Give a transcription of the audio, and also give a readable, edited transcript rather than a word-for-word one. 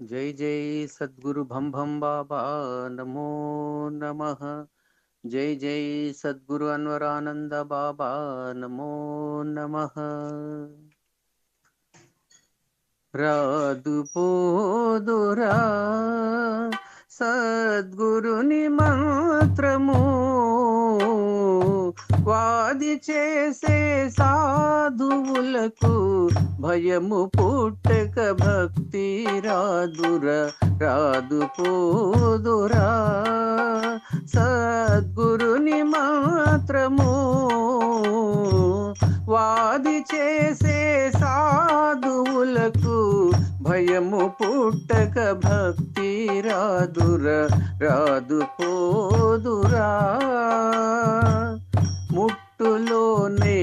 जय जय सद्गुरु भम भम बाबा नमो नमः। जय जय सद्गुरु अनवरानंद बाबा नमो नमः। రాదుపోదురా సద్గురుని మంత్రము వాది చేసే సాధువులకు భయము పుట్టక భక్తి రాదురా రాదుపోదురా సద్గురుని మంత్రము వాది చేసే సాధువులకు భయము పుట్టక భక్తి రాదురా రాదు పోదురా ముట్టులోనే